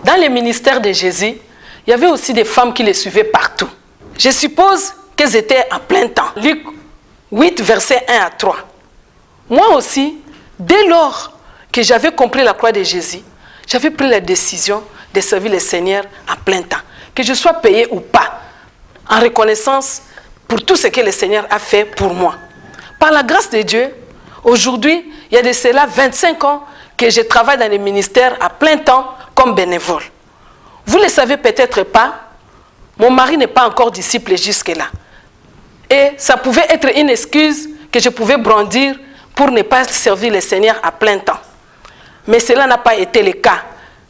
Dans les ministères de Jésus, il y avait aussi des femmes qui les suivaient partout. Je suppose qu'elles étaient à plein temps. Luc 8, versets 1 à 3. Moi aussi, dès lors que j'avais compris la croix de Jésus, j'avais pris la décision de servir le Seigneur à plein temps. Que je sois payé ou pas, en reconnaissance pour tout ce que le Seigneur a fait pour moi. Par la grâce de Dieu, aujourd'hui, il y a de cela 25 ans que je travaille dans les ministères à plein temps comme bénévole. Vous ne le savez peut-être pas, mon mari n'est pas encore disciple jusque-là. Et ça pouvait être une excuse que je pouvais brandir pour ne pas servir le Seigneur à plein temps. Mais cela n'a pas été le cas,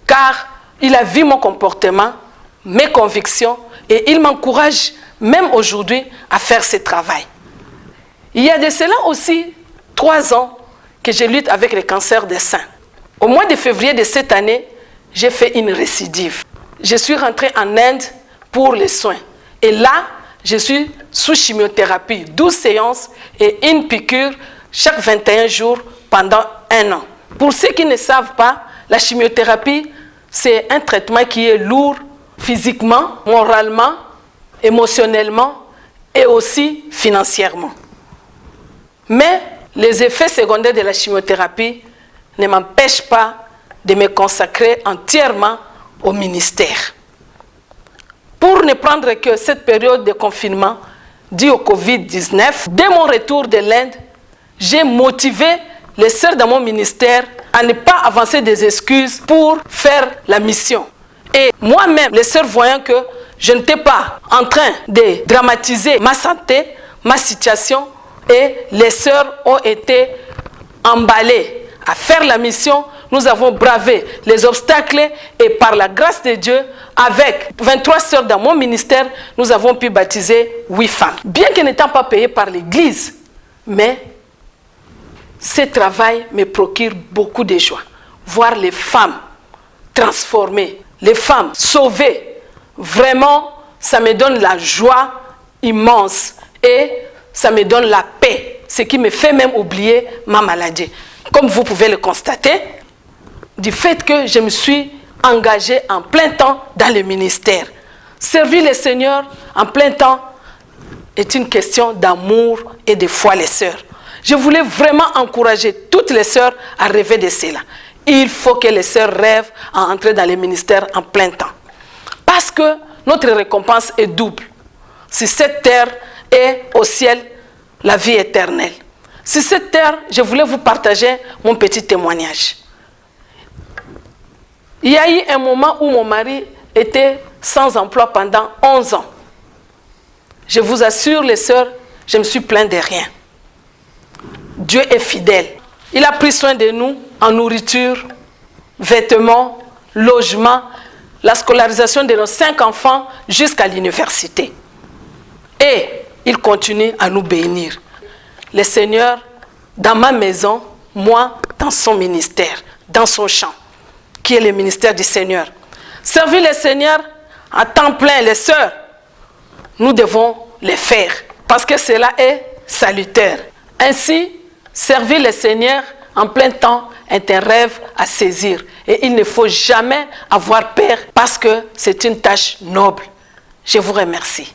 car il a vu mon comportement, mes convictions, et il m'encourage même aujourd'hui à faire ce travail. Il y a de cela aussi 3 ans que je lutte avec le cancer des seins. Au mois de février de cette année, j'ai fait une récidive. Je suis rentrée en Inde pour les soins. Et là, je suis sous chimiothérapie, 12 séances et une piqûre chaque 21 jours pendant 1 an. Pour ceux qui ne savent pas, la chimiothérapie, c'est un traitement qui est lourd physiquement, moralement, émotionnellement et aussi financièrement. Mais les effets secondaires de la chimiothérapie ne m'empêchent pas de me consacrer entièrement au ministère. Pour ne prendre que cette période de confinement due au Covid-19, dès mon retour de l'Inde, j'ai motivé les sœurs dans mon ministère à ne pas avancer des excuses pour faire la mission. Et moi-même, les sœurs voyant que je n'étais pas en train de dramatiser ma santé, ma situation, et les sœurs ont été emballées à faire la mission. Nous avons bravé les obstacles et par la grâce de Dieu, avec 23 sœurs dans mon ministère, nous avons pu baptiser 8 femmes. Bien que n'étant pas payée par l'Église, mais ce travail me procure beaucoup de joie. Voir les femmes transformées, les femmes sauvées, vraiment, ça me donne la joie immense et ça me donne la paix, ce qui me fait même oublier ma maladie. Comme vous pouvez le constater, du fait que je me suis engagée en plein temps dans le ministère. Servir le Seigneur en plein temps est une question d'amour et de foi, les sœurs. Je voulais vraiment encourager toutes les sœurs à rêver de cela. Il faut que les sœurs rêvent à entrer dans le ministère en plein temps. Parce que notre récompense est double. Si cette terre est au ciel, la vie éternelle. Sur cette terre, je voulais vous partager mon petit témoignage. Il y a eu un moment où mon mari était sans emploi pendant 11 ans. Je vous assure, les sœurs, je me suis plaint de rien. Dieu est fidèle. Il a pris soin de nous en nourriture, vêtements, logement, la scolarisation de nos 5 enfants jusqu'à l'université. Et il continue à nous bénir. Le Seigneur, dans ma maison, moi, dans son ministère, dans son champ, qui est le ministère du Seigneur. Servir le Seigneur à temps plein, les sœurs, nous devons le faire, parce que cela est salutaire. Ainsi, servir le Seigneur en plein temps est un rêve à saisir. Et il ne faut jamais avoir peur, parce que c'est une tâche noble. Je vous remercie.